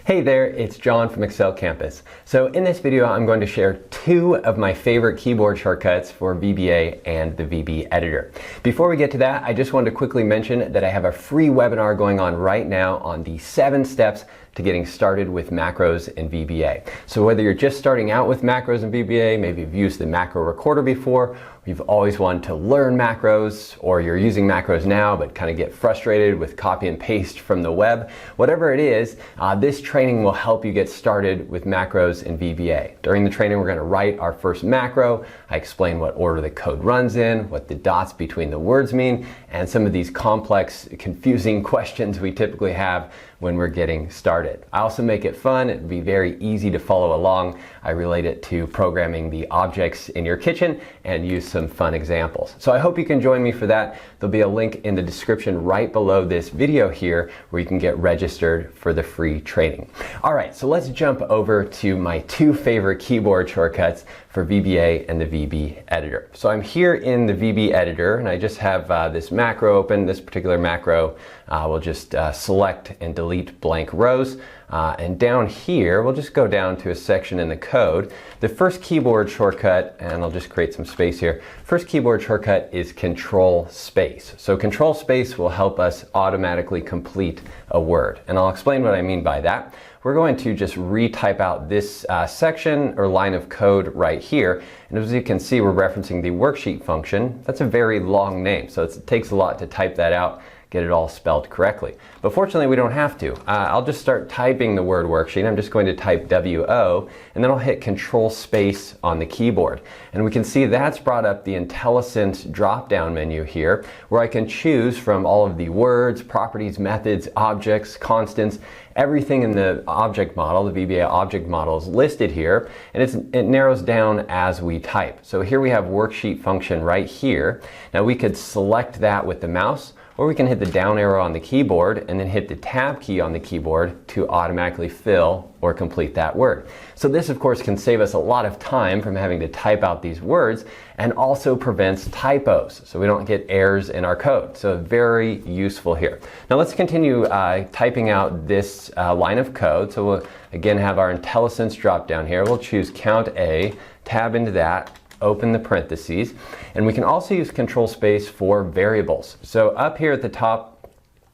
Hey there, it's John from Excel Campus. So in this video, I'm going to share two of my favorite keyboard shortcuts for VBA and the VB editor. Before we get to that, I just wanted to quickly mention that I have a free webinar going on right now on the 7 steps to getting started with macros in VBA. So whether you're just starting out with macros in VBA, maybe you've used the macro recorder before, or you've always wanted to learn macros, or you're using macros now but kind of get frustrated with copy and paste from the web, whatever it is, this training will help you get started with macros in VBA. During the training, we're going to write our first macro. I explain what order the code runs in, what the dots between the words mean, and some of these complex, confusing questions we typically have when we're getting started. I also make it fun. It'd be very easy to follow along. I relate it to programming the objects in your kitchen and use some fun examples. So I hope you can join me for that. There'll be a link in the description right below this video here where you can get registered for the free training. All right, so let's jump over to my 2 favorite keyboard shortcuts for VBA and the VB editor. So I'm here in the VB editor and I just have this macro open. This particular macro we'll just select and delete blank rows. And down here, we'll just go down to a section in the code. The first keyboard shortcut, and I'll just create some space here. First keyboard shortcut is Control Space. So Control Space will help us automatically complete a word. And I'll explain what I mean by that. We're going to just retype out this section or line of code right here. And as you can see, we're referencing the Worksheet function. That's a very long name, so it takes a lot to type that out, get it all spelled correctly. But fortunately, we don't have to. I'll just start typing the word worksheet. I'm just going to type W-O, and then I'll hit Control Space on the keyboard. And we can see that's brought up the Intellisense drop-down menu here, where I can choose from all of the words, properties, methods, objects, constants, everything in the object model, the VBA object model is listed here, and it narrows down as we type. So here we have Worksheet function right here. Now we could select that with the mouse, or we can hit the down arrow on the keyboard and then hit the tab key on the keyboard to automatically fill or complete that word. So this, of course, can save us a lot of time from having to type out these words and also prevents typos, so we don't get errors in our code. So very useful here. Now let's continue typing out this line of code. So we'll again have our Intellisense drop down here. We'll choose Count A, tab into that, open the parentheses, and we can also use Control Space for variables. So up here at the top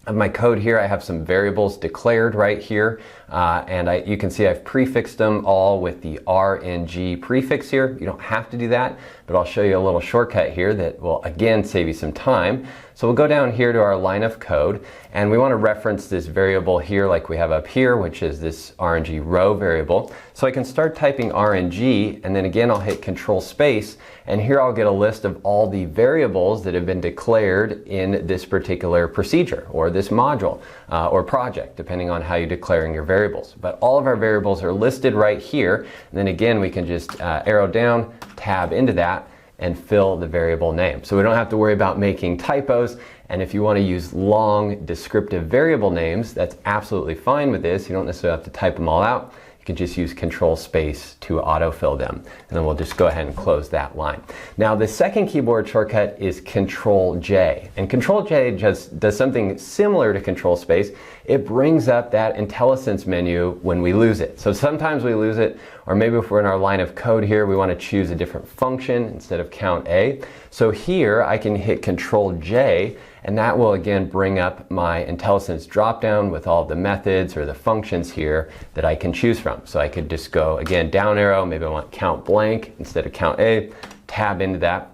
of my code here, I have some variables declared right here, and you can see I've prefixed them all with the RNG prefix here. You don't have to do that, but I'll show you a little shortcut here that will again save you some time. So we'll go down here to our line of code, and we want to reference this variable here like we have up here, which is this RNG row variable. So I can start typing RNG, and then again I'll hit Control Space, and here I'll get a list of all the variables that have been declared in this particular procedure, or this module, or project, depending on how you're declaring your variables. But all of our variables are listed right here, and then again we can just arrow down, tab into that, and fill the variable name. So we don't have to worry about making typos, and if you want to use long descriptive variable names, that's absolutely fine with this. You don't necessarily have to type them all out. You can just use Control Space to autofill them. And then we'll just go ahead and close that line. Now the second keyboard shortcut is CtrlJ. And CtrlJ just does something similar to Control Space. It brings up that Intellisense menu when we lose it. So sometimes we lose it, or maybe if we're in our line of code here, we want to choose a different function instead of Count A. So here I can hit CtrlJ, and that will again bring up my Intellisense dropdown with all the methods or the functions here that I can choose from. So I could just go again down arrow, maybe I want count blank instead of count A, tab into that.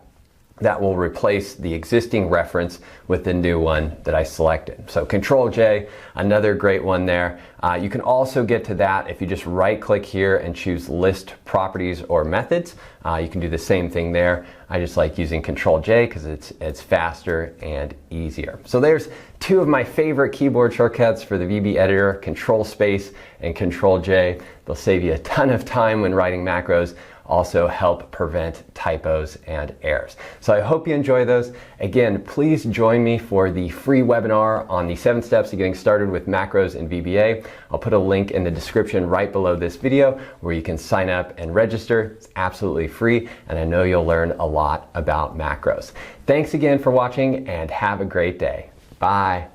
That will replace the existing reference with the new one that I selected. So Control-J, another great one there. You can also get to that if you just right click here and choose List Properties or Methods. You can do the same thing there. I just like using Control-J because it's faster and easier. So there's 2 of my favorite keyboard shortcuts for the VB editor, Control Space and Control-J. They'll save you a ton of time when writing macros, also help prevent typos and errors. So I hope you enjoy those. Again, please join me for the free webinar on the 7 steps to getting started with macros in VBA. I'll put a link in the description right below this video where you can sign up and register. It's absolutely free, and I know you'll learn a lot about macros. Thanks again for watching, and have a great day. Bye.